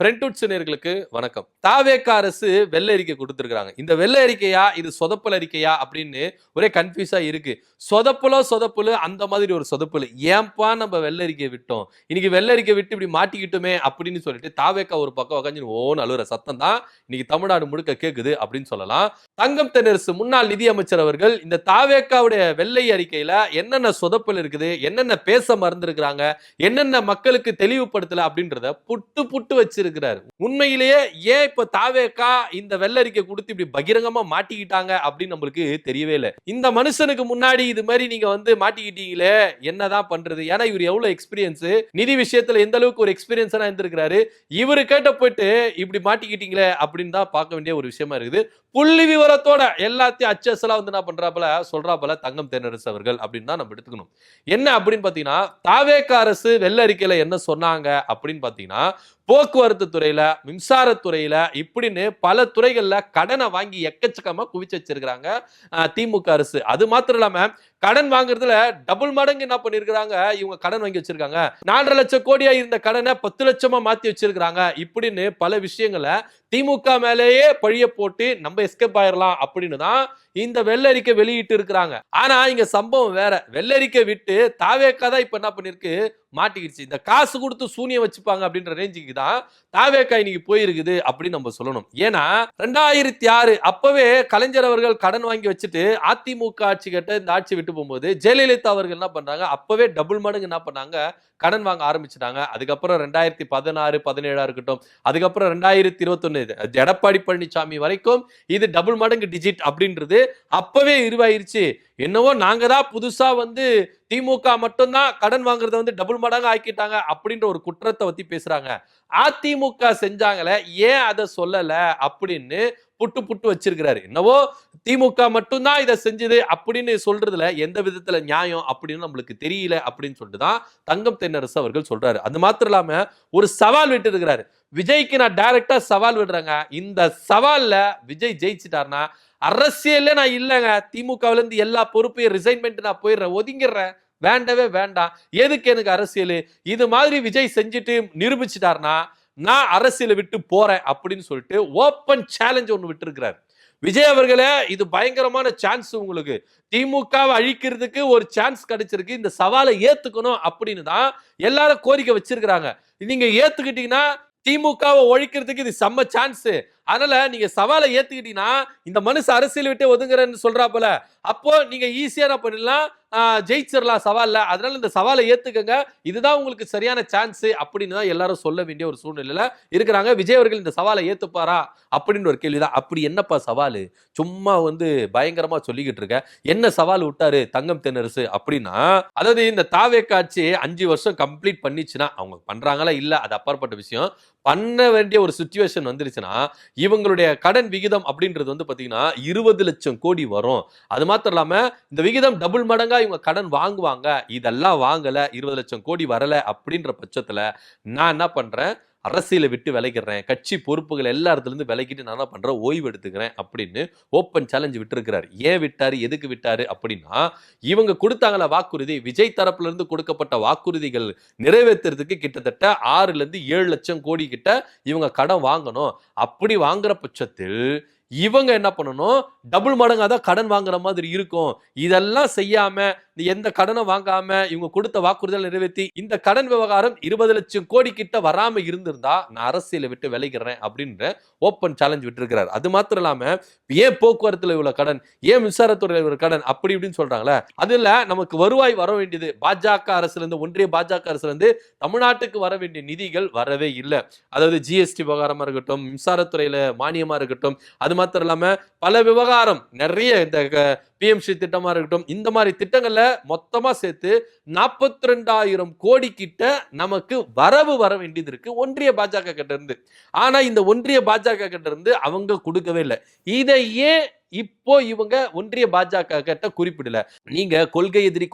பிரெண்டூட்ஸ் நேயர்களுக்கு வணக்கம். தாவேக அரசு வெள்ளை அறிக்கை கொடுத்திருக்காங்க. இந்த வெள்ளை அறிக்கையா இது சொதப்பல் அறிக்கையா அப்படின்னு ஒரே கன்ஃபியூஸா இருக்கு. சொதப்புல அந்த மாதிரி ஒரு சொதப்பல். ஏன்பா நம்ம வெள்ளை அறிக்கை விட்டோம், இன்னைக்கு வெள்ளை அறிக்கை விட்டு இப்படி மாட்டிக்கிட்டுமே அப்படின்னு சொல்லிட்டு தாவேக ஒரு பக்கம் உட்காந்து ஓன்னு அழுற சத்தம் தான் இன்னைக்கு தமிழ்நாடு முழுக்க கேக்குது அப்படின்னு சொல்லலாம். தங்கம் தென்னரசு முன்னாள் நிதி அமைச்சர் அவர்கள் இந்த தாவேகாவுடைய வெள்ளை அறிக்கையில என்னென்ன சொதப்பல் இருக்குது, என்னென்ன பேச மறந்துருக்கிறாங்க, என்னென்ன மக்களுக்கு தெளிவுபடுத்தல அப்படின்றத புட்டு வச்சிருக்கிறாரு. உண்மையிலேயே ஏன் இப்ப தாவேகா இந்த வெள்ளரிக்கை கொடுத்து இப்படி பகிரங்கமா மாட்டிக்கிட்டாங்க அப்படின்னு நம்மளுக்கு தெரியவே இல்லை. இந்த மனுஷனுக்கு முன்னாடி இது மாதிரி நீங்க வந்து மாட்டிக்கிட்டீங்களே என்னதான் பண்றது? ஏன்னா இவர் எவ்வளவு எக்ஸ்பீரியன்ஸ், நிதி விஷயத்துல எந்த அளவுக்கு ஒரு எக்ஸ்பீரியன்ஸா இருந்திருக்கிறாரு. இவரு கேட்ட போயிட்டு இப்படி மாட்டிக்கிட்டீங்களே அப்படின்னு தான் பார்க்க வேண்டிய ஒரு விஷயமா இருக்குது. புள்ளி விவரத்தோட எல்லாத்தையும் அச்சஸ்லாம் வந்து என்ன பண்றாப்புல சொல்றாப்புல தங்கம் தென்னரசு அவர்கள் அப்படின்னு தான் நம்ம எடுத்துக்கணும். என்ன அப்படின்னு பாத்தீங்கன்னா, தாவேக அரசு வெள்ளை அறிக்கையில என்ன சொன்னாங்க அப்படின்னு பாத்தீங்கன்னா, போக்குவரத்து துறையில, மின்சாரத்துறையில இப்படின்னு பல துறைகள்ல கடனை வாங்கி எக்கச்சக்கமா குவிச்சு வச்சிருக்காங்க திமுக அரசு. அது மாத்திரம் இல்லாம கடன் வாங்குறதுல டபுள் மடங்கு என்ன பண்ணிருக்காங்க, இவங்க கடன் வாங்கி வச்சிருக்காங்க. 4.5 லட்சம் கோடியா இருந்த கடனை 10 லட்சமா மாத்தி வச்சிருக்காங்க. இப்படின்னு பல விஷயங்களை திமுக மேலேயே பழிய போட்டு நம்ம எஸ்கேப் ஆயிரலாம் அப்படின்னு தான் இந்த வெள்ளரிக்கை வெளியிட்டு இருக்கிறாங்க. ஆனா இங்க சம்பவம் வேற. வெள்ளரிக்கை விட்டு தாவேகா தான் இப்ப என்ன பண்ணிருக்கு, மாட்டிக்கிடுச்சு. இந்த காசு கொடுத்து சூனியம் வச்சுப்பாங்க அப்படின்ற ரேஞ்சுக்கு தான் தாவேகா இன்னைக்கு போயிருக்குது அப்படின்னு நம்ம சொல்லணும். ஏன்னா 2006 அப்பவே கலைஞர் அவர்கள் கடன் வாங்கி வச்சுட்டு அதிமுக ஆட்சி கிட்ட இந்த ஆட்சி விட்டு போகும்போது ஜெயலலிதா அவர்கள் என்ன பண்றாங்க, அப்பவே டபுள் மடங்கு என்ன பண்ணாங்க, கடன் வாங்க ஆரம்பிச்சிட்டாங்க. அதுக்கப்புறம் 2016, 17 இருக்கட்டும், அதுக்கப்புறம் 2021 எடப்பாடி பழனிசாமி வரைக்கும் இது டபுள் மடங்கு டிஜிட் அப்படின்றது அப்பவே இருவாயிருச்சு. என்னவோ நாங்க தான் புதுசா வந்து திமுக மட்டும்தான் கடன் வாங்குறத வந்து டபுள் மடங்கு ஆக்கிட்டாங்க அப்படின்ற ஒரு குற்றத்தை பத்தி பேசுறாங்க. அதிமுக செஞ்சாங்களே ஏன் அதை சொல்லல அப்படின்னு புட்டு வச்சிருக்கிறாரு. என்னவோ திமுக மட்டும்தான் இதை செஞ்சது அப்படின்னு சொல்றதுல எந்த விதத்துல நியாயம் அப்படின்னு நம்மளுக்கு தெரியல அப்படின்னு சொல்லிட்டு தான் தங்கம் தென்னரசு அவர்கள் சொல்றாரு. அது மாத்திரம் இல்லாம ஒரு சவால் விட்டு இருக்கிறாரு. விஜய்க்கு நான் டைரக்டா சவால் விடுறேங்க, இந்த சவால்ல விஜய் ஜெயிச்சிட்டாருன்னா அரசியல்ல நான் இல்லைங்க, திமுகவுல இருந்து எல்லா பொறுப்பையும் ரிசைன்மெண்ட் நான் போயிடுறேன், ஒதுங்கிடுறேன், வேண்டவே வேண்டாம், எதுக்கு எனக்கு அரசியல், இது மாதிரி விஜய் செஞ்சுட்டு நிரூபிச்சிட்டாருன்னா நான் அரசியலை விட்டு போறேன் அப்படின்னு சொல்லிட்டு ஓப்பன் சேலஞ்ச் ஒன்று விட்டு இருக்கிறார். விஜய் அவர்களே இது பயங்கரமான சான்ஸ், உங்களுக்கு திமுகவை அழிக்கிறதுக்கு ஒரு சான்ஸ் கிடைச்சிருக்கு, இந்த சவாலை ஏத்துக்கணும் அப்படின்னு தான் எல்லாரும் கோரிக்கை வச்சிருக்கிறாங்க. நீங்க ஏத்துக்கிட்டீங்கன்னா திமுகவை ஒழிக்கிறதுக்கு இது செம்ம சான்ஸ். அதனால நீங்க சவாலை ஏத்துக்கிட்டீங்கன்னா இந்த மனுஷன் அரசியல் விட்டு ஒதுங்குறேன்னு சொல்றாப்புல, அப்போ நீங்க ஈஸியா என்ன பண்ணிடலாம், ஜெயிச்சிடலாம் சவால்ல. அதனால இந்த சவாலை ஏத்துக்கங்க, இதுதான் உங்களுக்கு சரியான சான்ஸ் அப்படின்னு தான் எல்லாரும் சொல்ல வேண்டிய ஒரு சூழ்நிலையில இருக்கிறாங்க. விஜய் அவர்கள் இந்த சவாலை ஏத்துப்பாரா அப்படின்னு ஒரு கேள்விதான். அப்படி என்னப்பா சவால், சும்மா வந்து பயங்கரமா சொல்லிக்கிட்டு இருக்க, என்ன சவால் விட்டாரு தங்கம் தென்னரசு அப்படின்னா, அதாவது இந்த தாவேகா ஆட்சி 5 வருஷம் கம்ப்ளீட் பண்ணிச்சுன்னா, அவங்க பண்றாங்களா இல்ல அது அப்பாற்பட்ட விஷயம், பண்ண வேண்டிய ஒரு சிச்சுவேஷன் வந்துருச்சுன்னா இவங்களுடைய கடன் விகிதம் அப்படின்றது வந்து பாத்தீங்கன்னா 20 லட்சம் கோடி வரும். அது மாத்திரம் இல்லாம இந்த விகிதம் டபுள் மடங்கா இவங்க கடன் வாங்குவாங்க. இதெல்லாம் வாங்கல, 20 லட்சம் கோடி வரல அப்படின்ற பட்சத்துல நான் என்ன பண்றேன், அரசியலை விட்டு விலகிறேன், கட்சி பொறுப்புகள் எல்லா இடத்துல இருந்து விலகிட்டு நான் என்ன பண்றேன், ஓய்வு எடுத்துக்கிறேன் அப்படின்னு ஓப்பன் சேலஞ்ச் விட்டுருக்கிறாரு. ஏன் விட்டாரு, எதுக்கு விட்டாரு அப்படின்னா, இவங்க கொடுத்தாங்களா வாக்குறுதி, விஜய் தரப்புல இருந்து கொடுக்கப்பட்ட வாக்குறுதிகள் நிறைவேற்றுறதுக்கு கிட்டத்தட்ட 6 to 7 லட்சம் கோடி கிட்ட இவங்க கடன் வாங்கணும். அப்படி வாங்குற பட்சத்தில் இவங்க என்ன பண்ணணும், டபுள் மடங்கா தான் கடன் வாங்குற மாதிரி இருக்கும். இதெல்லாம் செய்யாம எந்த கடனை வாங்காம இவங்க கொடுத்த வாக்குறுதிகள் நிறைவேற்றி இந்த கடன் விவகாரம் 20 லட்சம் கோடி கிட்ட வராம இருந்திருந்தா நான் அரசியலை விட்டு விலகிறேன் அப்படின்ற ஓப்பன் சேலஞ்ச் விட்டுருக்கிறார். அது மாத்திரம் இல்லாம ஏன் போக்குவரத்துல இவ்வளவு கடன், ஏன் மின்சாரத்துறையில இவ்வளவு கடன் அப்படி இப்படின்னு சொல்றாங்களே, அதுல நமக்கு வருவாய் வர வேண்டியது பாஜக அரசுல இருந்து, ஒன்றிய பாஜக அரசுல இருந்து தமிழ்நாட்டுக்கு வர வேண்டிய நிதிகள் வரவே இல்லை. அதாவது ஜிஎஸ்டி விவகாரமா இருக்கட்டும், மின்சாரத்துறையில மானியமா இருக்கட்டும், அது மாத்திரம் இல்லாம பல விவகாரம் நிறைய இந்த பிஎம்சி திட்டமா இருக்கட்டும், இந்த மாதிரி திட்டங்கள்ல மொத்தமா சேர்த்து 42,000 கோடி கிட்ட நமக்கு வரவு வர வேண்டியது இருக்கு ஒன்றிய பாஜக கிட்ட இருந்து. ஆனா இந்த ஒன்றிய பாஜக கிட்ட இருந்து அவங்க கொடுக்கவே இல்லை. இதை ஏன் இப்போ இவங்க ஒன்றிய பாஜக கிட்ட குறிப்பிடல. நீங்க கொள்கை எதிரி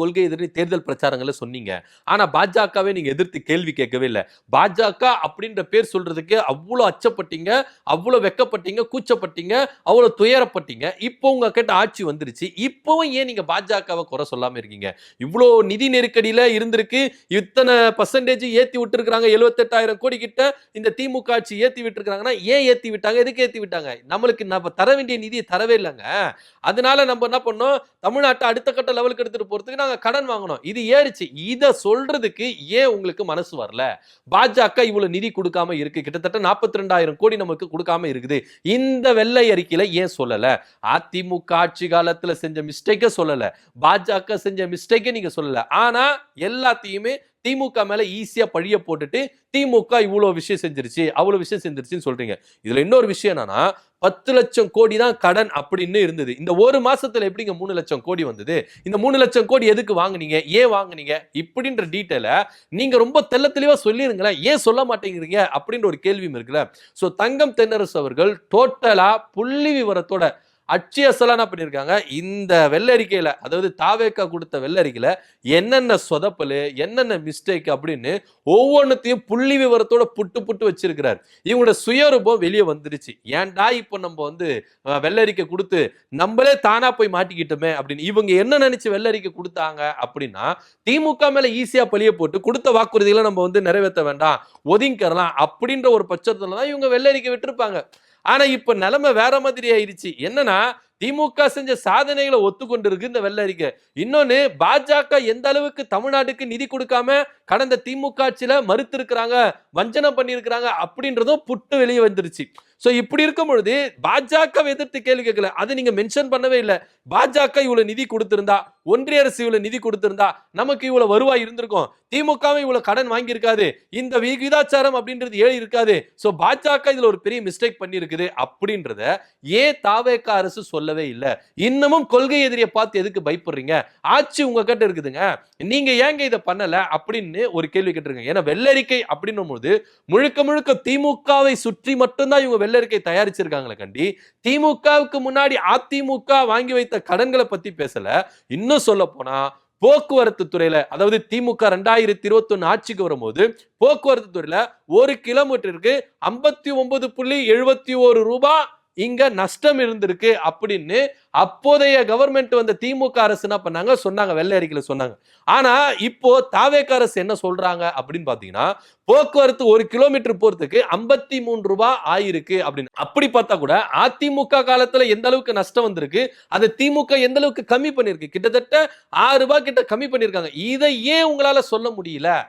தேர்தல் பிரச்சாரங்கள்ல சொன்னீங்க. ஆனா பாஜகவை நீங்க எதிர்த்து கேள்வி கேட்கவே இல்ல. பாஜக அப்படின்ற பேர் சொல்றதுக்கு அவ்வளவு அச்சப்பட்டீங்க, அவ்வளவு வெட்கப்பட்டீங்க, கூச்சப்பட்டீங்க, அவ்வளவு துயரப்பட்டீங்க. இப்போ உங்க கிட்ட ஆட்சி வந்துருச்சு. இப்பவும் ஏன் நீங்க பாஜகவை குறை சொல்லாம இருக்கீங்க? இவ்வளோ நிதி நெருக்கடியில இருந்திருக்கு. இத்தனை பெர்சன்டேஜ் ஏத்தி விட்டுருக்காங்க. 78,000 கோடி கிட்ட இந்த திமுக ஆட்சி ஏத்தி விட்டுருக்காங்கன்னா ஏன் ஏத்தி விட்டாங்க? எதுக்கு ஏத்தி விட்டாங்க? நம்மளுக்கு நம்ம தர வேண்டிய நிதியை தரவே இல்லைங்க. அதனால நம்ம என்ன பண்ணோம்? தமிழ்நாட்டை அடுத்த கட்ட லெவலுக்கு எடுத்துட்டு போறதுக்கு நாங்க கடன் வாங்கணும். இது ஏறிச்சு. இத சொல்றதுக்கு ஏன் உங்களுக்கு மனசு வரல? பாஜக இவ்வளவு நிதி கொடுக்காம இருக்கு. கிட்டத்தட்ட 42,000 கோடி நமக்கு கொடுக்காம இருக்குது. இந்த வெள்ளை அறிக்கையில ஏன் சொல்லல? அதிமுக ஆட்சி காலத்துல செஞ்ச மிஸ்டேக்க சொல்லல. பாஜக செஞ்ச மிஸ்டேக்கை நீங்க சொல்லல. ஆனா எல்லாத்தையுமே திமுக மேல ஈஸியா பழிய போட்டுட்டு திமுக இவ்வளவு விஷயம் செஞ்சிருச்சு, அவ்வளவு விஷயம் செஞ்சிருச்சுன்னு சொல்றீங்க. இதுல இன்னொரு விஷயம் என்னன்னா 10 லட்சம் கோடி தான் கடன் அப்படின்னு இருந்தது. இந்த ஒரு மாசத்துல எப்படிங்க 3 லட்சம் கோடி வந்தது? இந்த 3 லட்சம் கோடி எதுக்கு வாங்குனீங்க? ஏன் வாங்குனீங்க? இப்படின்ற டீடைல நீங்க ரொம்ப தெள்ள தெளிவா சொல்லிருங்களேன். ஏன் சொல்ல மாட்டேங்கிறீங்க? அப்படின்ற ஒரு கேள்வியும் இருக்குல்ல. சோ தங்கம் தென்னரசு அவர்கள் டோட்டலா புள்ளி விவரத்தோட அச்சு அசலா என்ன பண்ணிருக்காங்க? இந்த வெள்ளரிக்கையில, அதாவது தாவேக்கா கொடுத்த வெள்ளரிக்கையில என்னென்ன சொதப்பலு, என்னென்ன மிஸ்டேக் அப்படின்னு ஒவ்வொன்னுத்தையும் புள்ளி விவரத்தோட புட்டு புட்டு வச்சிருக்கிறார். இவங்களோட சுயரூபம் வெளியே வந்துருச்சு. ஏன்டா இப்போ நம்ம வந்து வெள்ளரிக்கை கொடுத்து நம்மளே தானா போய் மாட்டிக்கிட்டோமே அப்படின்னு. இவங்க என்ன நினைச்சு வெள்ளரிக்கை கொடுத்தாங்க அப்படின்னா, திமுக மேல ஈஸியா பழிய போட்டு கொடுத்த வாக்குறுதிகளை நம்ம வந்து நிறைவேற்ற வேண்டாம், ஒதுங்கிக்கலாம் அப்படின்ற ஒரு பட்சத்துல தான் இவங்க வெள்ளரிக்கை விட்டுருப்பாங்க. ஆனா இப்ப நிலைமை வேற மாதிரி ஆயிருச்சு. என்னன்னா திமுக செஞ்ச சாதனைகளை ஒத்துக்கொண்டு இருக்கு இந்த வெள்ளை அறிக்கை. இன்னொன்னு பாஜக எந்த அளவுக்கு தமிழ்நாட்டுக்கு நிதி கொடுக்காம கடந்த திமுக ஆட்சியில மறுத்து இருக்கிறாங்க, வஞ்சனம் பண்ணி இருக்கிறாங்க அப்படின்றதும் புட்டு வெளியே வந்துருச்சு. சோ இப்படி இருக்கும் பொழுது பாஜக எதிர்த்து கேள்வி கேட்கல. அது நீங்க மென்ஷன் பண்ணவே இல்லை. பாஜக இவ்வளவு நிதி கொடுத்திருந்தா, ஒன்றிய அரசு இவ்வளவு நிதி கொடுத்திருந்தா நமக்கு இவ்வளவு வருவாய் இருந்திருக்கும். திமுகவும் இவ்வளவு கடன் வாங்கி இருக்காது. இந்த விகிதாச்சாரம் அப்படின்றது ஏறி இருக்காது. சோ பாஜக இதுல ஒரு பெரிய மிஸ்டேக் பண்ணி இருக்குது அப்படின்றத ஏன் தாவேகா அரசு சொல்லவே இல்லை? இன்னமும் கொள்கை எதிரியை பார்த்து எதுக்கு பயப்படுறீங்க? ஆட்சி உங்க கிட்ட இருக்குதுங்க, நீங்க ஏங்க இதை பண்ணல அப்படின்னு ஒரு கேள்வி கேட்டிருக்காங்க. ஏன்னா வெள்ளரிக்கை அப்படின்னும் போது முழுக்க முழுக்க திமுகவை சுற்றி மட்டும்தான் இவங்க வெள்ளரிக்கை தயாரிச்சிருக்காங்களே கண்டி திமுகவுக்கு முன்னாடி அதிமுக வாங்கி வைத்த கடன்களை பத்தி பேசல. இன்னும் சொல்ல போனா போக்குவரத்து துறையில, அதாவது திமுக 2021 ஆட்சிக்கு வரும்போது போக்குவரத்து துறையில ஒரு கிலோமீட்டருக்கு 59.71 ரூபாய் இங்க நஷ்டம் இருந்திருக்கு அப்படின்னு அப்போதைய கவர்மெண்ட் வந்த திமுக அரசு என்ன பண்ணாங்க? சொன்னாங்க, வெள்ளை அறிக்கையில சொன்னாங்க. ஆனா இப்போ தாவேகா அரசு என்ன சொல்றாங்க அப்படின்னு பாத்தீங்கன்னா, போக்குவரத்து ஒரு கிலோமீட்டர் போறதுக்கு 53 ரூபாய் ஆயிருக்கு அப்படின்னு. அப்படி பார்த்தா கூட அதிமுக காலத்துல எந்த அளவுக்கு நஷ்டம் வந்திருக்கு, அது திமுக எந்த அளவுக்கு கம்மி பண்ணிருக்கு? கிட்டத்தட்ட 6 ரூபாய் கிட்ட கம்மி பண்ணிருக்காங்க. இதை ஏன் உங்களால சொல்ல முடியல?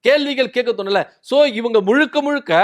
கேள்விகள் கேட்க தோணல. சோ இவங்க முழுக்க முழுக்க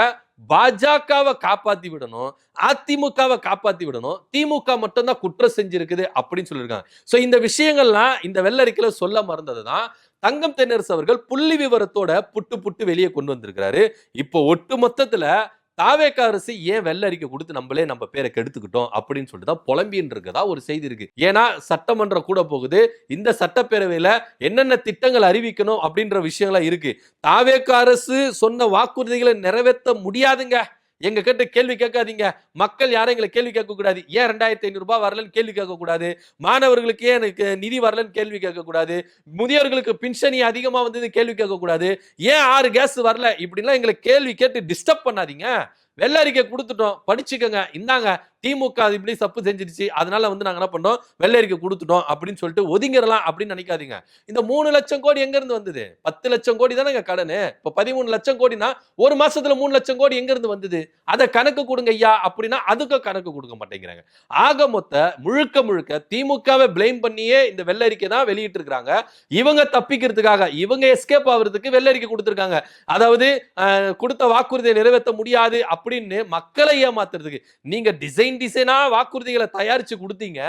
பாஜகவை காப்பாத்தி விடணும், அதிமுகவை காப்பாத்தி விடணும், திமுக மட்டும் தான் குற்றம் செஞ்சிருக்குது அப்படின்னு சொல்லியிருக்காங்க. சோ இந்த விஷயங்கள்லாம் இந்த வெள்ளரிக்கையில சொல்ல மறந்ததுதான் தங்கம் தென்னரசு அவர்கள் புள்ளி விவரத்தோட புட்டு புட்டு வெளியே கொண்டு வந்திருக்கிறாரு. இப்போ ஒட்டு மொத்தத்துல தாவேகா அரசு ஏன் வெள்ளை அறிக்கை கொடுத்து நம்மளே நம்ம பேரை கெடுத்துக்கிட்டோம் அப்படின்னு சொல்லிட்டு தான் புலம்பின்னு இருக்கதா ஒரு செய்தி இருக்கு. ஏன்னா சட்டமன்றம் கூட போகுது. இந்த சட்டப்பேரவையில என்னென்ன திட்டங்கள் அறிவிக்கணும் அப்படின்ற விஷயங்கள்லாம் இருக்கு. தாவேகா அரசு சொன்ன வாக்குறுதிகளை நிறைவேற்ற முடியாதுங்க. எங்க கிட்ட கேள்வி கேட்காதீங்க. மக்கள் யாரும் எங்களை கேள்வி கேட்க கூடாது. ஏன் 2,500 ரூபாய் வரலன்னு கேள்வி கேட்க கூடாது. மாணவர்களுக்கு ஏன் எனக்கு நிதி வரலன்னு கேள்வி கேட்க கூடாது. முதியோர்களுக்கு பின்ஷனி அதிகமா வந்தது கேள்வி கேட்க கூடாது. ஏன் 6 கேஸ் வரல இப்படிலாம் எங்களை கேள்வி கேட்டு டிஸ்டர்ப் பண்ணாதீங்க. வெள்ளை அறிக்கை கொடுத்துட்டோம், படிச்சுக்கங்க, இந்தாங்க திமுக இப்படி தப்பு செஞ்சிருச்சு, அதனால வந்து நாங்க என்ன பண்ணோம், வெள்ளை அறிக்கை கொடுத்துட்டோம் அப்படின்னு சொல்லிட்டு ஒதுங்கிடலாம் அப்படின்னு நினைக்காதீங்க. இந்த 3 லட்சம் கோடி எங்க இருந்து வந்தது? 10 லட்சம் கோடி தானே கடனு. இப்ப 13 லட்சம் கோடினா ஒரு மாசத்துல 3 லட்சம் கோடி எங்க இருந்து வந்தது? அதை கணக்கு கொடுங்க ஐயா அப்படின்னா அதுக்கு கணக்கு கொடுக்க மாட்டேங்கிறாங்க. ஆக மொத்த முழுக்க முழுக்க திமுகவை பிளேம் பண்ணியே இந்த வெள்ளை அறிக்கை தான் வெளியிட்டு இருக்காங்க. இவங்க தப்பிக்கிறதுக்காக, இவங்க எஸ்கேப் ஆகிறதுக்கு வெள்ளை அறிக்கை கொடுத்திருக்காங்க. அதாவது கொடுத்த வாக்குறுதியை நிறைவேற்ற முடியாது அப்படின்னு மக்களை ஏமாத்துறதுக்கு. நீங்க டிசைனா வாக்குறுதிகளை தயாரிச்சு கொடுத்தீங்க.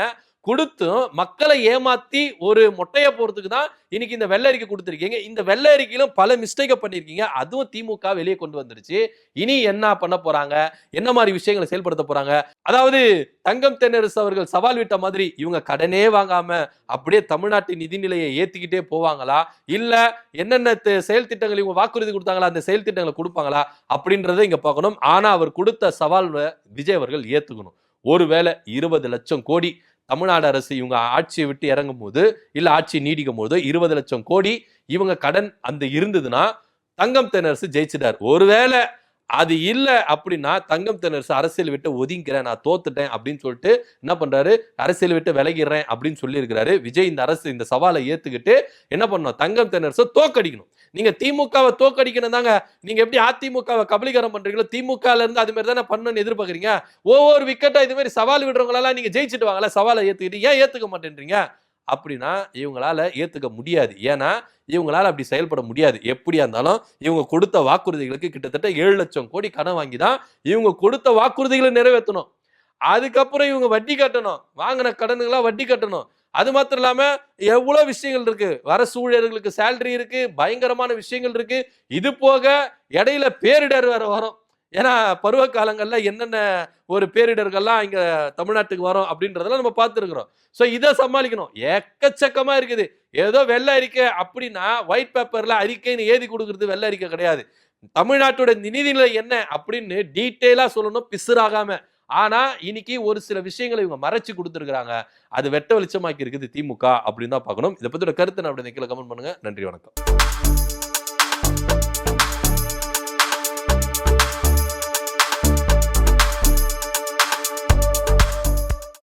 கொடுத்தும் மக்களை ஏமாத்தி ஒரு மொட்டைய போறதுக்கு தான் இன்னைக்கு இந்த வெள்ளை அறிக்கை கொடுத்திருக்கீங்க. இந்த வெள்ளை அறிக்கையிலும் பல மிஸ்டேக் பண்ணிருக்கீங்க. அதுவும் திமுக வெளியே கொண்டு வந்துருச்சு. இனி என்ன பண்ண போறாங்க? என்ன மாதிரி விஷயங்களை செயல்படுத்த போறாங்க? அதாவது தங்கம் தென்னரசு அவர்கள் சவால் விட்ட மாதிரி இவங்க கடனே வாங்காம அப்படியே தமிழ்நாட்டின் நிதிநிலையை ஏத்திக்கிட்டே போவாங்களா? இல்ல என்னென்ன செயல் திட்டங்கள் இவங்க வாக்குறுதி கொடுத்தாங்களா அந்த செயல் திட்டங்களை கொடுப்பாங்களா அப்படின்றத இங்க பார்க்கணும். ஆனா அவர் கொடுத்த சவால் விஜய் அவர்கள் ஏத்துக்கணும். ஒருவேளை 20 லட்சம் கோடி தமிழ்நாடு அரசு இவங்க ஆட்சியை விட்டு இறங்கும் போது இல்ல ஆட்சி நீடிக்கும் போது 20 லட்சம் கோடி இவங்க கடன் அந்த இருந்ததுன்னா தங்கம் தென்னரசு ஜெயிச்சிட்டார். ஒருவேளை அது இல்ல அப்படின்னா தங்கம் தென்னரசு அரசியல் விட்டு ஒதுங்கிறேன், நான் தோத்துட்டேன் அப்படின்னு சொல்லிட்டு என்ன பண்றாரு, அரசியல் விட்டு விலகிறேன் அப்படின்னு சொல்லி இருக்கிறாரு. விஜய் இந்த அரசு இந்த சவாலை ஏத்துக்கிட்டு என்ன பண்ணணும், தங்கம் தென்னரசு தோக்கடிக்கணும். நீங்க திமுகவை தோக்கடிக்கணும் தாங்க. நீங்க எப்படி அதிமுகவை கபலீகரம் பண்றீங்களோ திமுகல இருந்து அது மாதிரி தானே பண்ணணும்னு எதிர்பார்க்கறீங்க. ஒவ்வொரு விக்கெட்டா இது மாதிரி சவால் விடுறவங்களெல்லாம் நீங்க ஜெயிச்சுட்டு வாங்கல, சவாலை ஏத்துக்கிட்டு ஏன் ஏத்துக்க மாட்டேன்றீங்க அப்படின்னா இவங்களால ஏத்துக்க முடியாது. ஏன்னா இவங்களால அப்படி செயல்பட முடியாது. எப்படியா இருந்தாலும் இவங்க கொடுத்த வாக்குறுதிகளுக்கு கிட்டத்தட்ட 7 லட்சம் கோடி கடன் வாங்கி தான் இவங்க கொடுத்த வாக்குறுதிகளை நிறைவேற்றணும். அதுக்கப்புறம் இவங்க வட்டி கட்டணும், வாங்கின கடனுங்களா வட்டி கட்டணும். அது மாத்திரம் இல்லாம எவ்வளவு விஷயங்கள் இருக்கு, வர சூழியர்களுக்கு சேலரி இருக்கு, பயங்கரமான விஷயங்கள் இருக்கு. இது போக இடையில பேரிடர் வேற வரும். ஏன்னா பருவ காலங்கள்ல என்னென்ன ஒரு பேரிடர்கள்லாம் இங்க தமிழ்நாட்டுக்கு வரும் அப்படின்றதெல்லாம் நம்ம பார்த்துருக்கிறோம். சோ இதை சமாளிக்கணும். எக்கச்சக்கமா இருக்குது. ஏதோ வெள்ளை அறிக்கை அப்படின்னா ஒயிட் பேப்பர்ல அறிக்கைன்னு ஏதி கொடுக்கறது வெள்ளை அறிக்கை கிடையாது. தமிழ்நாட்டோட நிதிநிலை என்ன அப்படின்னு டீட்டெயிலா சொல்லணும், பிசுறாகாம. ஆனா இன்னைக்கு ஒரு சில விஷயங்களை இவங்க மறைச்சு கொடுத்துருக்காங்க. அது வெட்ட வெளிச்சமாக்கி இருக்குது திமுக அப்படின்னு தான் பார்க்கணும். இதை பத்தியோட கருத்து நான் அப்படி கீழே கமெண்ட் பண்ணுங்க. நன்றி, வணக்கம்.